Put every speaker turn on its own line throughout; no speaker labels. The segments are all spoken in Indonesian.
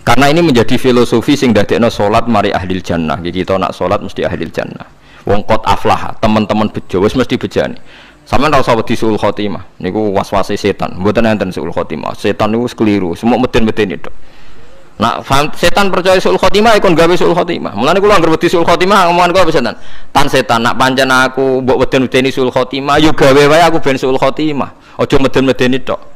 Karena ini menjadi filosofi sing dadekno salat mari ahli jannah. Kita nak salat mesti ahli jannah. Wong qad aflah, teman-teman bejo wis mesti bejane. Sampeyan ora usah wedi suul khotimah. Niku waswase setan. Mboten enten suul khotimah. Setan niku wis keliru, semua meden-meden itu. Nak setan percaya suul khotimah ikon gawe suul khotimah. Mulane kula anggere wedi suul khotimah ngomongan kula setan. Tan setan nak pancen aku mbok weden-wedeni suul khotimah yo gawe wae aku ben suul khotimah. Aja meden-medeni tok.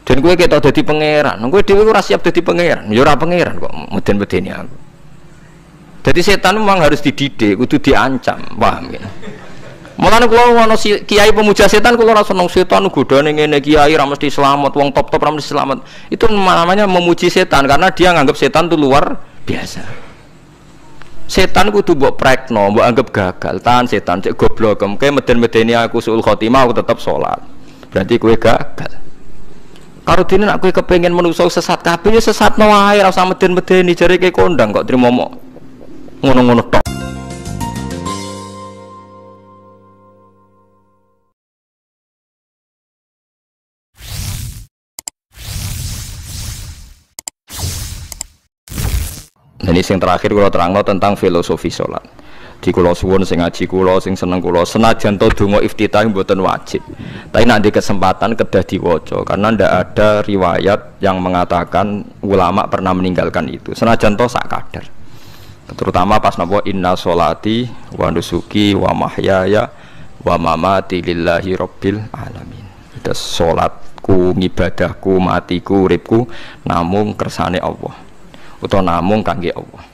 Dan gue ketok dadi pangeran, gue dhewe ora siap dadi pangeran, ya ora pangeran kok meden-medeni aku. Jadi setan memang harus dididik, kudu diancam, paham ya? Mulane kula ana kiai pemuja setan kula ora seneng setan godane ngene kiai ra mesti selamat, wong top-top ra mesti selamat. Itu namanya memuji setan karena dia nganggap setan itu luar biasa. Setan kudu mbok prekno, mbok anggap gagal, tahan setan cek goblok, kemke meden-medeni aku suul khotimah aku tetap salat. Berarti kowe gagal. Karo dene nek kowe kepengin menungso sesat kabeh ya sesatno wae ora usah meden-medeni jare kowe kondang kok trimo mok ngono-ngono tok. Nah, ini yang terakhir kula terangno tentang filosofi salat. Di kula suwun sing ngaji kula sing seneng kula senajan to donga iftitah mboten wajib. Tapi nek di kesempatan kedah diwaca karena ndak ada riwayat yang mengatakan ulama pernah meninggalkan itu. Senajan to sak kadar. Terutama pas napa inna sholati wa nusuki wa mahyaya wa mamati lillahi rabbil alamin. Itu salatku, ngibadahku, matiku, uripku namung kersane Allah. Utawa namung kangge Allah.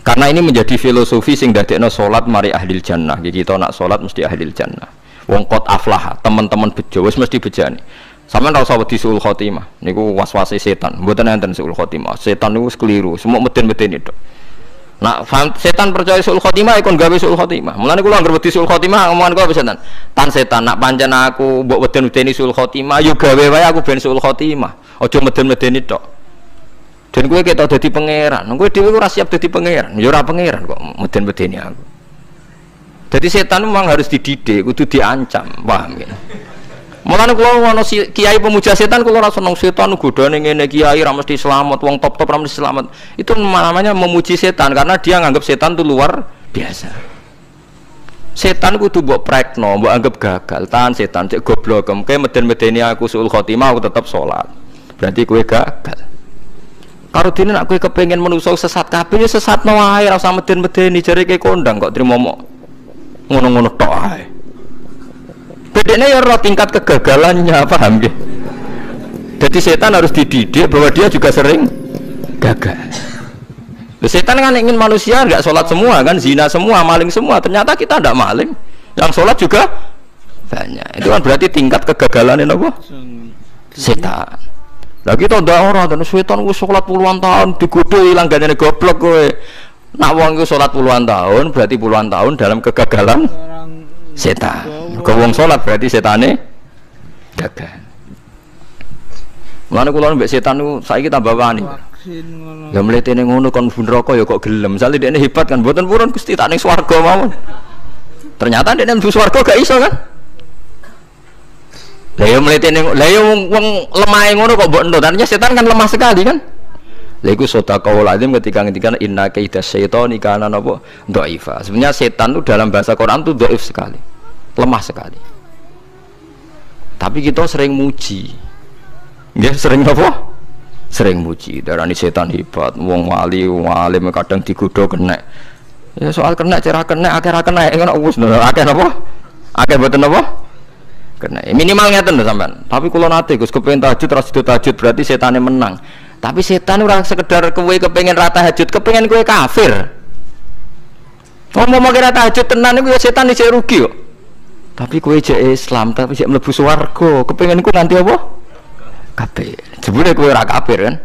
Karena ini menjadi filosofi sing dadekno salat mari ahli jannah. Kita nak salat mesti ahli jannah. Wong qad aflah, teman-teman bejo wis mesti bejane. Sampeyan ora usah wedi suul khotimah. Niku waswase setan. Mboten enten suul khotimah. Setan niku wis keliru, semua meden-meden itu. Nak setan percaya suul khotimah ikon gawe suul khotimah. Mulane kula anggere wedi suul khotimah ngomongan kula setan. Tan setan nak pancen aku mbok weden-wedeni suul khotimah yo gawe wae aku ben suul khotimah. Aja meden-medeni tok. Dan gue ketok dadi pangeran, gue dhewe ora siap dadi pangeran, ya ora pangeran kok meden-medeni aku. Jadi setan memang harus dididik, kudu diancam, paham ya? Mulane kula ana kiai pemuja setan kula ora seneng setan godane ngene kiai ra mesti selamat, wong top-top ra mesti selamat. Itu namanya memuji setan karena dia nganggap setan itu luar biasa. Setan kudu mbok prekno, mbok anggap gagal, tahan setan cek goblok, kemke meden-medeni aku suul khotimah aku tetap salat. Berarti kowe gagal. Karo dene nek kowe kepengin menungso sesat kabeh ya sesatno wae ora usah meden-medeni jare kowe kondang kok trimo mok ngono-ngono tok ae. Bedene ya ora tingkat kegagalannya, paham nggih? Jadi setan harus dididik bahwa dia juga sering gagal. Setan kan ingin manusia enggak sholat semua kan, zina semua, maling semua. Ternyata kita enggak maling. Yang sholat juga banyak. Itu kan berarti tingkat kegagalan apa? Setan. Lah kita ndak ora dan setan wis salat puluhan tahun digodho ilang gandane goblok kowe. Nak wong iku salat puluhan tahun berarti puluhan tahun dalam kegagalan setan. Kok wong salat berarti setane gagal. Mulane kula mbek setan niku saiki tambah wani. Ya mletene ngono kon mlebu neraka ya kok gelem. Misale dekne hebat kan mboten purun Gusti tak ning swarga mawon. Ternyata dekne mlebu swarga gak iso kan? Lah yo mletene lah yo wong lemah ngono kok mbok entuk. Artinya setan kan lemah sekali kan. Lah iku sedekahul azim ketika ngendikan inna kaida syaitani kana napa dhaifa. Sebenarnya setan itu dalam bahasa Quran itu dhaif sekali. Lemah sekali. Tapi kita sering muji. Nggih sering apa? Sering muji. Darani setan hebat, wong wali, wong alim kadang digodho kena. Ya soal kena cerah kena akeh ra kena ngono wis akeh napa? Akeh mboten napa? Kena minimal ngeten lho sampean. Tapi kula nate Gus kepengin tahajud terus tahajud berarti setane menang. Tapi setan ora sekedar kowe kepengin ra tahajud, kepengin kowe kafir. Ngomong kira tahajud tenan iku ya setan isih rugi kok. Tapi kowe jek Islam, tapi jek mlebu swarga, kepengin ku nanti apa? Kafir. Jebule kowe ora kafir kan?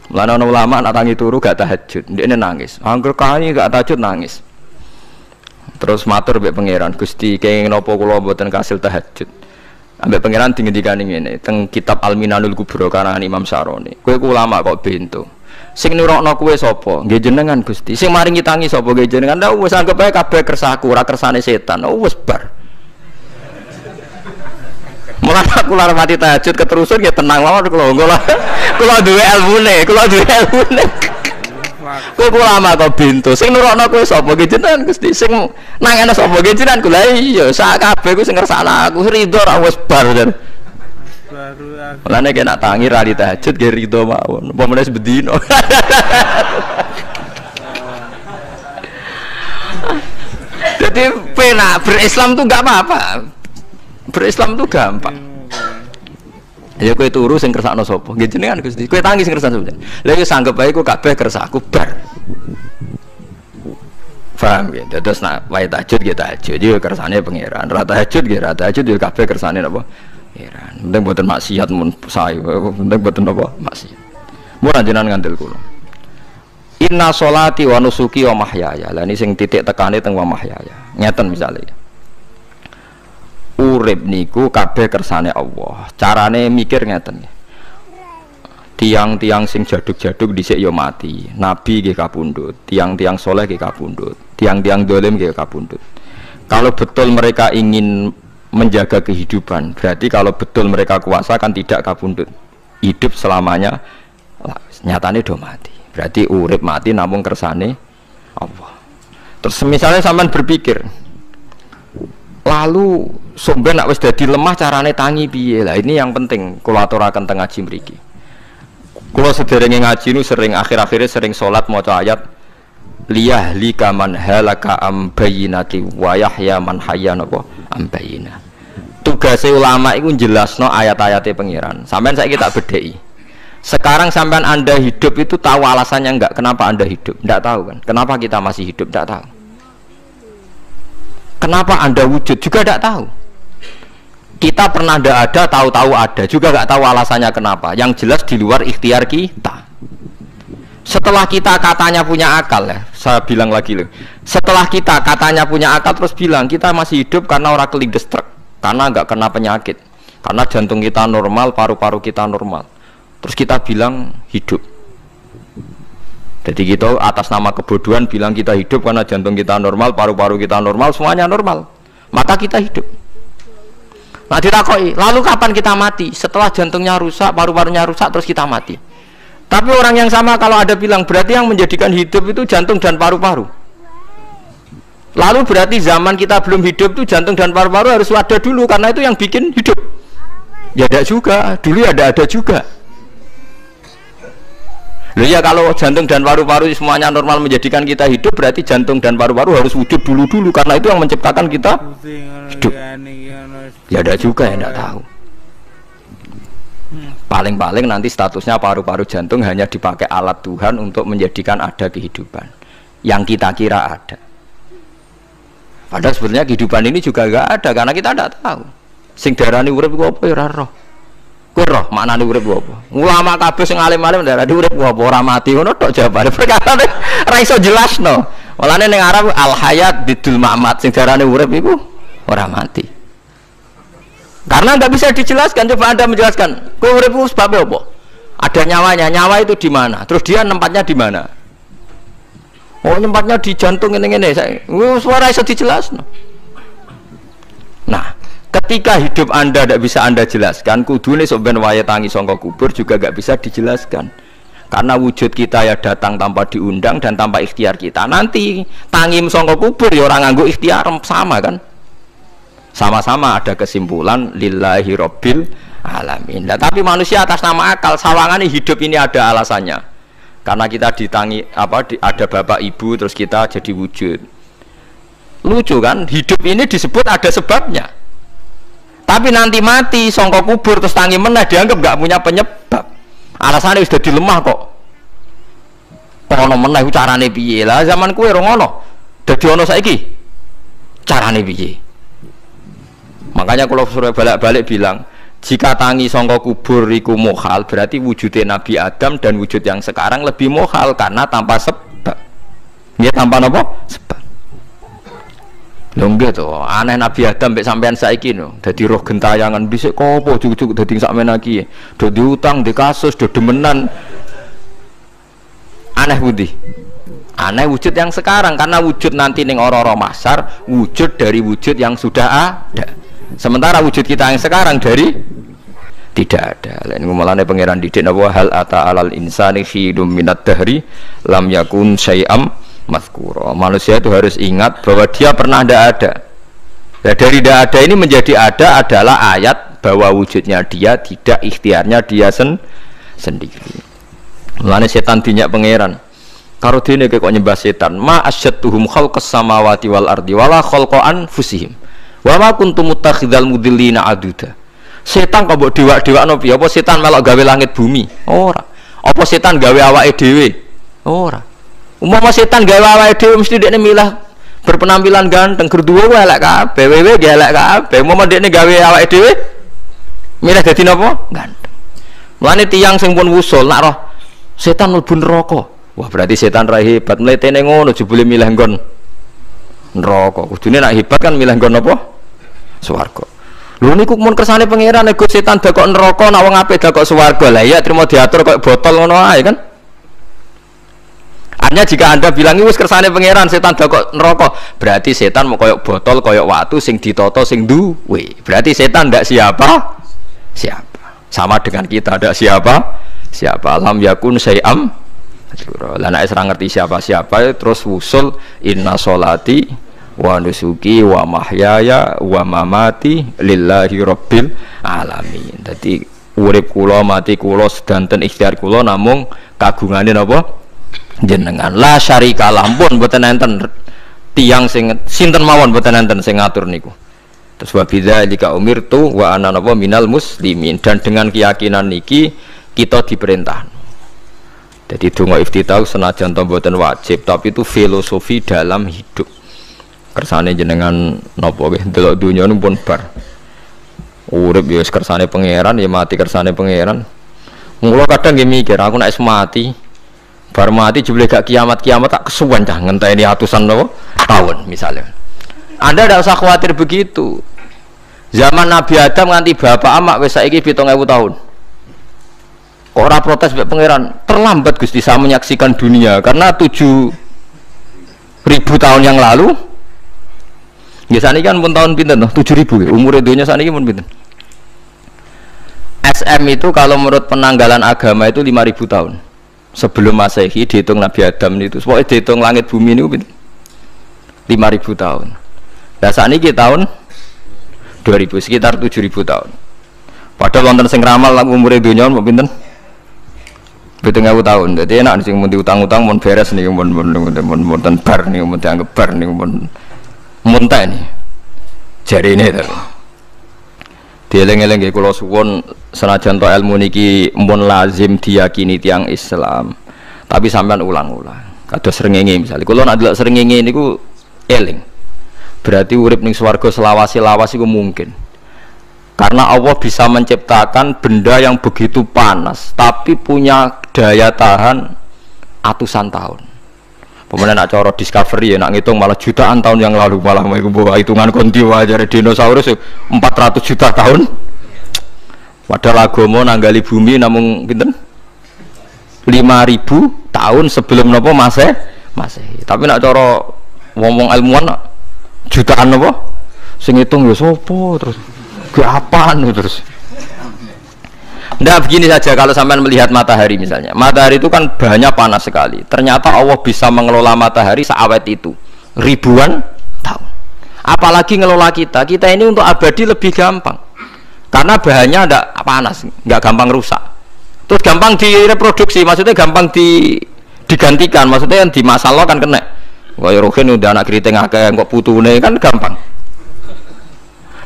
Mulane ana ulama nak tangi turu gak tahajud, ndekne nangis. Angger kani gak tahajud nangis. Terus matur mbek pangeran, Gusti kenging napa kula mboten kasil tahajud. Ambek pangeran dingendikane ngene, teng kitab Al-Minanul Kubra karangan Imam Syaroni. Kowe ku ulama kok bento. Sing nurokno kowe sapa? Nggih jenengan Gusti. Sing maringi tangi sapa? Nggih jenengan. Lah wis anggap ae kabeh kersaku, ora kersane setan. Wis bar. Kula mati tahajud keterusan ya tenang mawon kula duwe ilmune, Kowe ulama kok bintu. Sing nurokno kowe sapa ki jenengan Gusti? Sing nangene sapa ki jenengan? Kula iya sak kabeh ku sing ngersakno aku ridho ra wis bar. Baru aku. Mulane kena tangi ra tahajud ge ridho mawon. Apa meneh bedino. Jadi penak berislam tuh gak apa-apa. Berislam tuh gampang. Ya kowe turu sing kersakno sapa? Nggih jenengan Gusti. Kowe tangi sing kersakno sapa? Lha iku sanggep bae ku kabeh kersakku bar. Paham ya? Terus nak wae tahajud ya tahajud yo kersane pangeran. Ra tahajud ya ra tahajud yo kabeh kersane napa? Pangeran. Penting mboten maksiat mun sae. Penting mboten napa? Maksiat. Mun jenengan ngandel kula. Inna sholati wa nusuki wa mahyaya. Lah ini sing titik tekane teng wa mahyaya. Ngeten misalnya. Urip niku kabeh kersane Allah. Carane mikir ngeten. Tiang-tiang sing jaduk-jaduk dhisik ya mati. Nabi nggih kapundhut, tiang-tiang soleh nggih kapundhut, tiang-tiang dolim nggih kapundhut. Kalau betul mereka ingin menjaga kehidupan, berarti kalau betul mereka kuasa kan tidak kapundhut. Hidup selamanya nyatane do mati. Berarti urip mati namung kersane Allah. Terus misalnya sampean berpikir, lalu sampean nek wis dadi lemah carane tangi piye? Lah ini yang penting kula aturaken teng ngaji mriki. Kula sederenge ngaji nu sering akhir-akhire sering salat maca ayat liyahlika man halaka am bayyinati wa yahya man hayya napa am bayyina. Tugase ulama iku jelasno ayat-ayate pangeran. Sampean saiki tak bedheki. Sekarang sampean Anda hidup itu tahu alasannya enggak? Kenapa Anda hidup? Enggak tahu kan? Kenapa kita masih hidup? Enggak tahu. Kenapa Anda wujud? Juga enggak tahu. Kita pernah enggak ada, tahu-tahu ada. Juga enggak tahu alasannya kenapa. Yang jelas di luar ikhtiar kita. Setelah kita katanya punya akal ya, saya bilang lagi loh. Setelah kita katanya punya akal terus bilang kita masih hidup karena orang kelindes truk, karena enggak kena penyakit, karena jantung kita normal, paru-paru kita normal. Terus kita bilang hidup. Jadi kita atas nama kebodohan bilang kita hidup karena jantung kita normal, paru-paru kita normal, semuanya normal. Maka kita hidup. Nah ditakoi, lalu kapan kita mati? Setelah jantungnya rusak, paru-parunya rusak, terus kita mati. Tapi orang yang sama kalau ada bilang berarti yang menjadikan hidup itu jantung dan paru-paru. Lalu berarti zaman kita belum hidup itu jantung dan paru-paru harus ada dulu karena itu yang bikin hidup. Ya ada juga, dulu ada juga. Loh ya kalau jantung dan paru-paru semuanya normal menjadikan kita hidup, berarti jantung dan paru-paru harus wujud dulu karena itu yang menciptakan kita hidup. Ya ada juga yang tidak tahu. Paling-paling nanti statusnya paru-paru jantung hanya dipakai alat Tuhan untuk menjadikan ada kehidupan yang kita kira ada. Padahal sebenarnya kehidupan ini juga enggak ada karena kita tidak tahu. Sing darani urip iku apa ya ora roh. Kowe roh maknane urip apa? Ulama kabeh sing alim-alim darani urip apa ora mati ngono tok jawabane. Perkara ora iso jelasno. Mulane ning Arab al hayat bidul mamat sing darani urip iku ora mati. Karena nggak bisa dijelaskan. Coba Anda menjelaskan. Kowe urip iku sebabnya apa? Ada nyawanya. Nyawa itu di mana? Terus dia nempatnya di mana? Oh, nempatnya di jantung ngene-ngene. Suara iso dijelasno. Nah, ketika hidup Anda tidak bisa Anda jelaskan, kudune sok ben wae tangi sangka kubur juga nggak bisa dijelaskan. Karena wujud kita ya datang tanpa diundang dan tanpa ikhtiar kita. Nanti tangi sangka kubur ya orang nganggo ikhtiar sama kan? Sama-sama ada kesimpulan lillahi rabbil alamin. Nah, tapi manusia atas nama akal sawangane hidup ini ada alasannya. Karena kita ditangi ada bapak ibu terus kita jadi wujud. Lucu kan? Hidup ini disebut ada sebabnya. Tapi nanti mati songkok kubur terus tangi meneh dianggap gak punya penyebab. Alasannya sudah dilemah kok. Ono meneh carane piye? Lah zaman kuwe ora ngono. Dadi ono saiki. Carane piye? Makanya kalau suruh balik-balik bilang, jika tangi songkok kubur iku mohal, berarti wujudnya Nabi Adam dan wujud yang sekarang lebih mohal karena tanpa sebab. Ya tanpa apa? Sebab. Lho nggih to, aneh Nabi Adam mek sampean saiki no. Dadi roh gentayangan bisik kopo cucuk dadi sakmen iki. Do diutang, di kasus, do demenan. Aneh budi. Aneh wujud yang sekarang karena wujud nanti ning ora-ora mahsyar wujud dari wujud yang sudah ada. Sementara wujud kita yang sekarang dari Tidak ada. Lain ngomongane pangeran didik napa hal ata alal insani khidum minat dahri lam yakun syai'am mazkura. Manusia itu harus ingat bahwa dia pernah tidak ada. Nah, dari tidak ada ini menjadi ada adalah ayat bahwa wujudnya dia tidak ikhtiarnya dia sendiri. Mulane setan dinyak pangeran. Karo dene kok nyembah setan. Ma asyadtuhum khalqas samawati wal ardi wala khalqa anfusihim. Wa ma kuntum muttakhidal mudillina aduda. Setan kok mbok dewak-dewakno piye? Apa setan melok gawe langit bumi? Ora. Apa setan gawe awake dhewe? Ora. Umpama setan gawe awake dhewe mesti dekne milah berpenampilan ganteng, gerduwo elek kabeh, wewe ge elek kabeh. Umpama dekne gawe awake dhewe milah dadi napa? Ganteng. Mulane tiyang sing pun wusul nak roh setan mlebu neraka. Wah, berarti setan ra hebat. Mletene ngono jebule milih nggon neraka. Kudune nak hebat kan milih nggon apa? Swarga. Lho niku mun kersane pangeran nek setan dakok neraka nak wong apik dakok swarga. Lah iya trimo diatur kok botol ngono ae kan. Artinya jika Anda bilang wis kersane pangeran setan dakok neraka, berarti setan mau koyok botol, koyok watu sing ditata sing duwe. Berarti setan ndak siapa? Siapa. Sama dengan kita ndak siapa? Siapa. Lam yakun syai'am. Lah nek ora ngerti siapa-siapa terus wusul inna sholati wa nusuki wa mahyaya wa mamati lillahi rabbil alamin. Dadi urip kula mati kula sedanten ikhtiar kula namung kagungane napa jenengan. La syarika lampun mboten enten tiyang sing sinten mawon mboten enten sing ngatur niku. Terus wa bidzalika umirtu wa ana napa minal muslimin, dan dengan keyakinan niki kita diperintah. Jadi donga iftitah senajan to mboten wajib tapi itu filosofi dalam hidup. Kersane jenengan napa nggih delok dunya nu pun bar. Urip ya kersane pangeran ya mati kersane pangeran. Mula kadang nggih mikir aku nek mati bar mati jebule gak kiamat-kiamat tak kesuwen cah ngenteni atusan napa tahun misalnya. Anda tidak usah khawatir begitu. Zaman Nabi Adam nganti bapak amak wis saiki 7.000 tahun. Kok ora protes mbek pangeran? Terlambat Gusti saya menyaksikan dunia karena 7.000 tahun yang lalu. Ya saniki kan pun tahun pinten toh 7.000 umur dunia saniki pun pinten. SM itu kalau menurut penanggalan agama itu 5.000 tahun sebelum Masehi dihitung Nabi Adam itu. Pokoknya dihitung langit bumi ini pinten 5.000 tahun. Nah saniki tahun 2000 sekitar 7.000 tahun. Padahal wonten sing ramal umur dunia mau pinten 7.000 tahun. Jadi enak sing mun diutang-utang mun beres nih mun bar nih mun dianggap bar nih mun muntah ini jari ini tapi dieling-eling kula suwun senajan to ilmu niki mun lazim diyakini tiang Islam tapi sampean ulang-ulang kados srengenge misalnya kula nek delok srengenge niku eling berarti urip ning swarga selawase-lawase iku mungkin karena Allah bisa menciptakan benda yang begitu panas tapi punya daya tahan atusan tahun. Pemenang nak cara discovery ya nak ngitung malah jutaan tahun yang lalu malah bawa hitungan konti wajar dinosaurus 400 juta tahun. Padahal agama nanggali bumi namun pinten 5.000 tahun sebelum nopo Masehi. Tapi nak cara ngomong ilmuwan jutaan nopo sing ngitung ya sopo terus ke apaan terus. Nggak begini saja kalau sampai melihat matahari misalnya. Matahari itu kan banyak panas sekali. Ternyata Allah bisa mengelola matahari seawet itu ribuan tahun. Apalagi ngelola kita. Kita ini untuk abadi lebih gampang. Karena bahannya tidak panas, nggak gampang rusak. Terus gampang direproduksi, maksudnya gampang digantikan. Maksudnya yang di masa lo kan kena. Kayak Rohin udah anak keriting akeh kok putune kan gampang.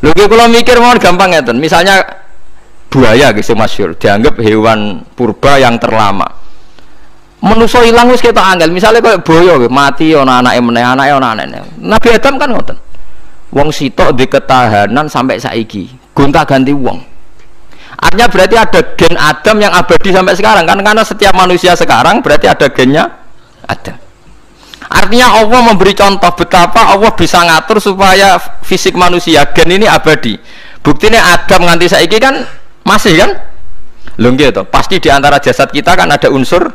Lho kalau mikir mau gampang ya, misalnya buaya gitu masyhur dianggap hewan purba yang terlama. Manusa ilang wis ketok angel. Misalnya kayak boyo mati ana anake meneh, anake ana anake. Nabi Adam kan ngoten. Wong sitok di ketahanan sampai saiki, gonta-ganti wong. Artinya berarti ada gen Adam yang abadi sampai sekarang kan, karena setiap manusia sekarang berarti ada gennya Adam. Artinya Allah memberi contoh betapa Allah bisa ngatur supaya fisik manusia gen ini abadi. Buktinya Adam nganti saiki kan masih kan? Lho nggih to, pasti di antara jasad kita kan ada unsur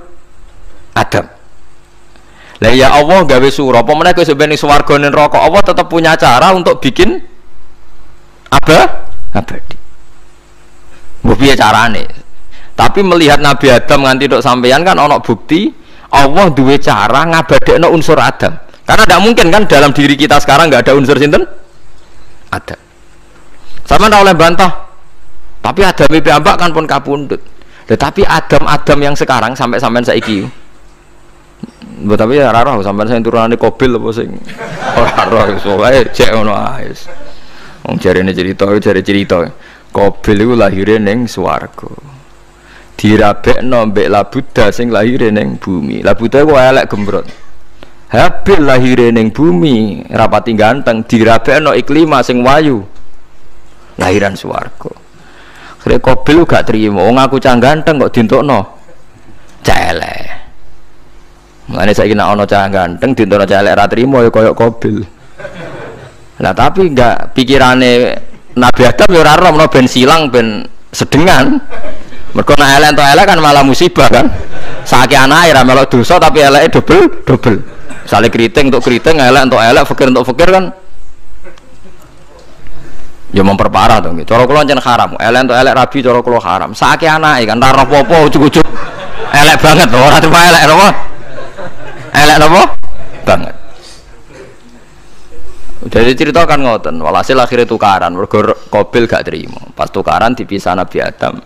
Adam. Lah ya Allah gawe sura, apa meneh kowe sebenarnya swarga ning neraka, Allah tetap punya cara untuk bikin abadi. Mbok piye carane? Tapi melihat Nabi Adam nganti tok sampeyan kan ana bukti Allah duwe cara ngabadekno unsur Adam. Karena tidak mungkin kan dalam diri kita sekarang nggak ada unsur sinten? Adam. Sama ndak oleh bantah. Tapi Adam piyambak kan pun kapundhut. Tetapi Adam yang sekarang sampai sampean saiki. Mbok tapi ya ora roh sampean sing turunane Qabil apa sing ora roh soalé cek ngono ae. Wong jarene cerita Qabil iku lahire ning swarga. Dirabekno mbek Labuda sing lahire ning bumi. Labuda ku elek gembrot. Habil lahire ning bumi rapati ganteng, dirabekno Iklima sing wayu. Lahiran swarga. Akhire Qabil gak trimo, wong aku cah ganteng kok dientukno cah elek. Mulane saiki nek ana cah ganteng dientukno cah elek ra trimo ya kaya Qabil. Nah tapi enggak pikirane Nabi Adam ya ora roh ben silang ben sedengan. Mergo nek elek entuk elek kan malah musibah kan. Saiki anake ra melok dosa tapi eleke double. Misale kriting untuk kriting, elek untuk elek, fakir untuk fakir kan ya memperparah to nggih. Cara kula jan haram. Elek untuk elek rabi cara kula haram. Saiki anake kan ora apa-apa ujug-ujug elek banget lho, ora cuma elek napa? Elek napa? Banget. Jadi cerita kan ngoten, walhasil akhirnya tukaran, mergo Qabil gak terima. Pas tukaran dipisah Nabi Adam.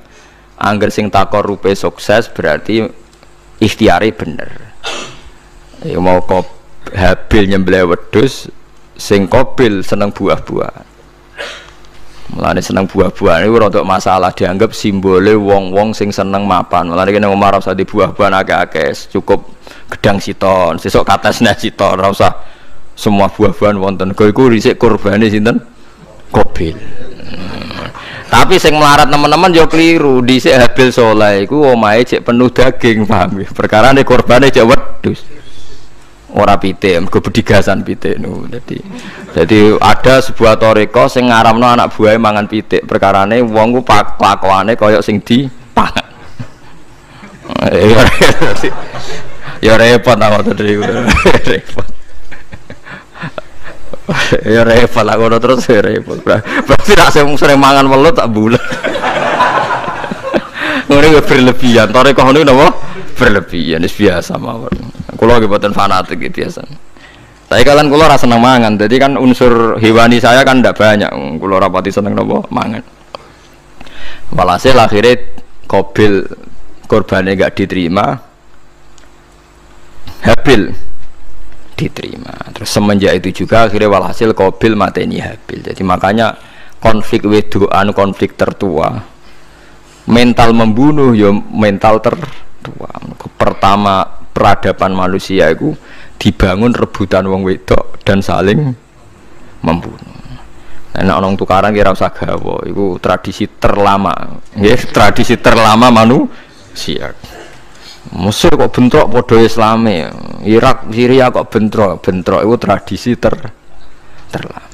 Angger sing takor rupe sukses berarti ikhtiari bener. Ya mau Habil nyembelih wedhus, sing Qabil seneng buah-buahan. Mulane seneng buah-buahan iku rada masalah, dianggap simbole wong-wong sing seneng mapan. Mulane kene Umar usah di buah-buahan akeh-akeh, cukup gedang siton, sesuk katesne siton, ora usah semua buah-buahan wonten. Iku dhisik kurbane sinten? Qabil. Tapi sing melarat teman-teman yo keliru. Dhisik Habil saleh iku omahe cek penuh daging, paham ya? Perkarane kurbane cek wedhus. Ora pitik, mergo bedigasan pitik niku. Jadi ada sebuah toreko sing ngaramno anak buahe mangan pitik. Perkarane wong ku kelakuane kaya sing dipangan. Ya repot ta ngoten niku. Repot. Ya repot lah ngono terus ya repot. Berarti nek sering mangan welut tak bulet. Ngono ya berlebihan. Toreko ngono napa? Berlebihan wis biasa mawon. Kula nggih boten fanatik biasa. Tapi kalian kula ora seneng mangan. Jadi kan unsur hewani saya kan ndak banyak. Kula rapati seneng napa mangan. Walhasil akhirnya Qabil korbannya gak diterima. Habil diterima. Terus semenjak itu juga akhirnya walhasil Qabil mateni Habil. Jadi makanya konflik wedoan, konflik tertua, mental membunuh ya mental tertua. Pertama peradaban manusia itu dibangun rebutan wong wedok dan saling membunuh. Nah, orang tukaran kira usah gawa, itu tradisi terlama, tradisi terlama manusia. Mesir kok bentrok podo Islami, Irak, Syria kok bentrok itu tradisi terlama.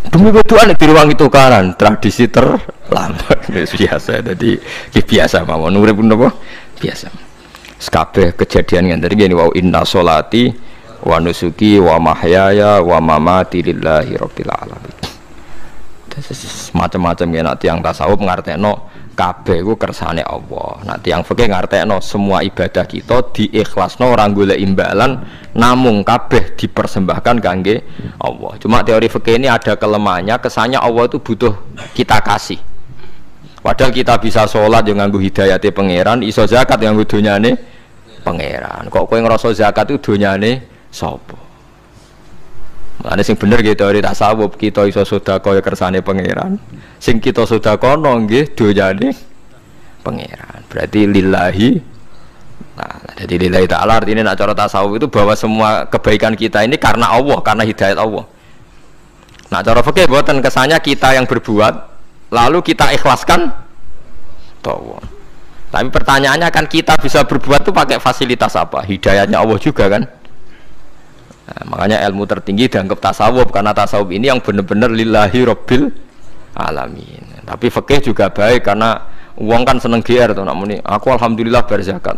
Demi betulan di ruang itu tukaran, tradisi terlama, biasa. Jadi biasa mawon, urip pun apa? Biasa. Sekabeh kejadian yang tadi gini, wa inna sholati wa nusuki wa mahyaya wa mamati lillahi rabbil alamin. Macam-macam ya nanti yang tasawuf ngartekno kabeh ku kersane Allah. Nanti yang fikih ngartekno semua ibadah kita diikhlasno ora golek imbalan, namung kabeh dipersembahkan kangge Allah. Cuma teori fikih ini ada kelemahannya, kesannya Allah itu butuh kita kasih. Padahal kita bisa sholat yang nganggo hidayate pangeran, iso zakat yang nganggo donyane pangeran. Kok kowe ngrasa zakat itu donyane sapa? Mulane sing bener gitu teori tasawuf, kita iso sedekah ya kersane pangeran. Sing kita sedekahno nggih donyane pangeran. Berarti lillahi. Nah, jadi lillahi ta'ala artinya nak cara tasawuf itu bahwa semua kebaikan kita ini karena Allah, karena hidayat Allah. Nah, cara fikih boten kesannya kita yang berbuat lalu kita ikhlaskan Allah. Tapi pertanyaannya kan kita bisa berbuat itu pakai fasilitas apa? Hidayatnya Allah juga kan? Nah, makanya ilmu tertinggi dianggap tasawuf, karena tasawuf ini yang benar-benar lillahi rabbil alamin. Tapi fikih juga baik karena uang kan seneng GR tuh, namanya aku alhamdulillah berzakat.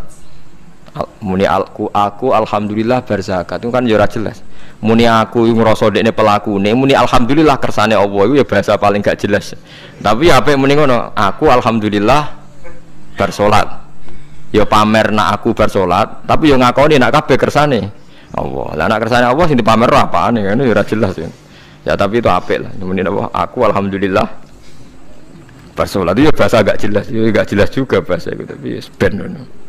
Muni aku alhamdulillah berzakat itu kan ya ora jelas. Muni aku ngrasa dekne pelakune, muni alhamdulillah kersane Allah itu ya bahasa paling gak jelas. Tapi ya apik muni ngono, aku alhamdulillah bersolat. Ya pamer nak aku bersolat, tapi ya ngakoni nak kabeh kersane Allah. Lah nak kersane Allah sing dipamer apane kan ya ora jelas ya. Ya tapi itu apik lah. Muni apa? Aku alhamdulillah bersolat itu ya bahasa agak jelas, ya gak jelas juga bahasa itu tapi ben ngono.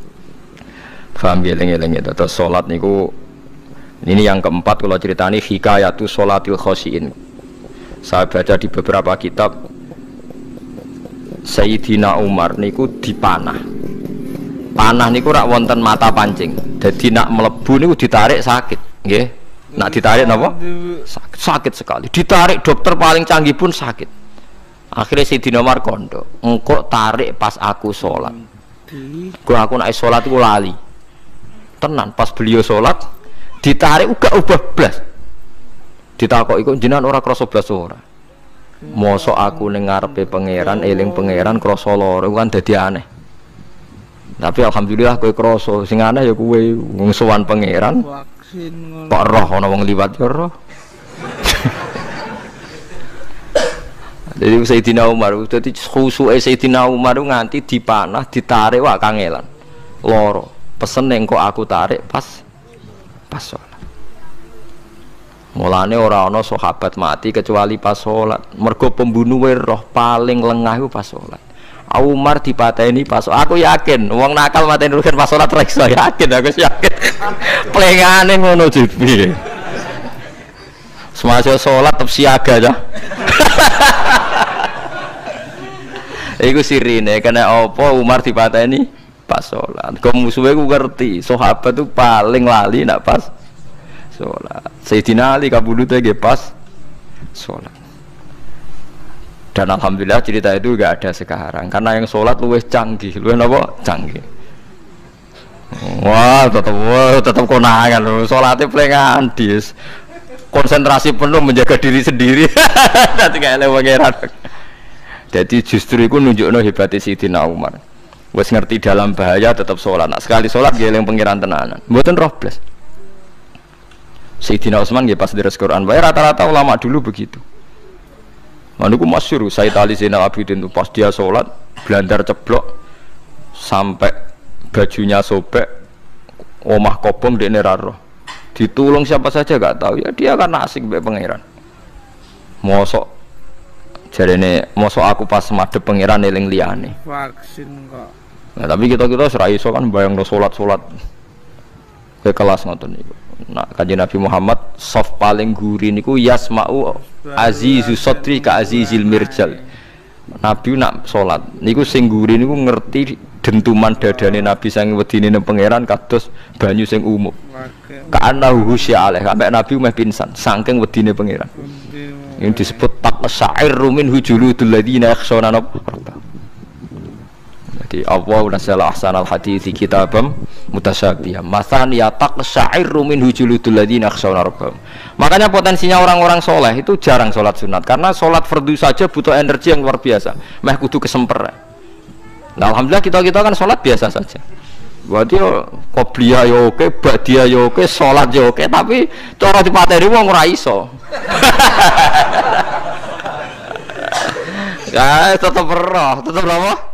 Paham ya lengi-lengi terus sholat niku ini yang keempat kalau ceritani hikayatu sholatil khosyiin. Saya baca di beberapa kitab Sayyidina Umar niku dipanah. Panah niku rak wonten mata pancing. Jadi nak melebu niku ditarik sakit, nggih. Nak ditarik napa? Sakit sekali. Ditarik dokter paling canggih pun sakit. Akhirnya Sayyidina Umar kondo, engkau tarik pas aku sholat. Aku nak sholat iku lali. Tenan pas beliau sholat ditarik uga ubah blas ditakok iku jenengan ora krasa blas ora mosok aku ning ngarepe pangeran eling pangeran krasa lara kan dadi aneh tapi alhamdulillah kowe krasa sing aneh ya kowe wong sowan pangeran kok roh ana wong liwat ya roh jadi Sayyidina Umar dadi khusuke Sayyidina Umar nganti dipanah ditarik wak kangelan lara pesen engko aku tarik pas sholat. Mulane ora ana sahabat mati kecuali pas sholat. Mergo pembunuhe roh paling lengah iku pas sholat. Umar dipateni pas aku yakin wong nakal mateni rugen pas sholat ra iso yakin aku yakin. Plengane ngono jibi. Semasa sholat tetep siaga ya. Iku sirine kena apa Umar dipateni pas sholat. Kau musuhnya ku ngerti sahabat tu paling lali nak pas sholat. Sayyidina Ali kabudutnya pas sholat. Dan alhamdulillah cerita itu gak ada sekarang karena yang sholat luwih canggih, luwih apa? Canggih. Wah tetap konangan loh. Sholatnya pelengan dis. Konsentrasi penuh menjaga diri sendiri. Nanti kayak lewangeran. Jadi justru itu nunjukno hebatnya Sayyidina Umar. Wes ngerti dalam bahaya tetap sholat. Nak sekali sholat dia yang pengiran tenanan. Mboten roh blas. Sayyidina Utsman nggih pas deres Quran. Wae rata-rata ulama dulu begitu. Manuku masyhur Sayyid Ali Zainal Abidin itu pas dia sholat blandar ceblok sampai bajunya sobek, omah kobong dekne ra roh. Ditulung siapa saja gak tahu ya dia karena asik mbek pangeran. Mosok jarene mosok aku pas madhep pangeran eling liyane. Vaksin kok. Nah, tapi kita ora iso kan bayangno salat-salat ke kelas ngoten niku. Nah, Kanjeng Nabi Muhammad soft paling guri niku yasma'u azizu sotri ka azizil mirjal. Nabi nak salat niku sing guri niku ngerti dentuman dadane Nabi sang wedine nang pangeran kados banyu sing umum. Ka'anna husya alaih sampai Nabi meh pingsan saking wedine pangeran. Ini disebut taqsa'irru min hujuludul ladina yakhshawna rabbahum. Jadi Allah nazzala ahsanal hadithi kitabam mutasyabihah. Masalan ya taqsa'irru min hujuludul ladina yakhshawna rabbahum. Makanya potensinya orang-orang soleh itu jarang sholat sunat karena sholat fardu saja butuh energi yang luar biasa. Meh kudu kesemper. Nah, alhamdulillah kita kan sholat biasa saja. Berarti qobliyah ya oke, ba'diyah ya oke, sholat ya oke, tapi cara dipateni wong ora iso. Ya tetep roh, tetep apa?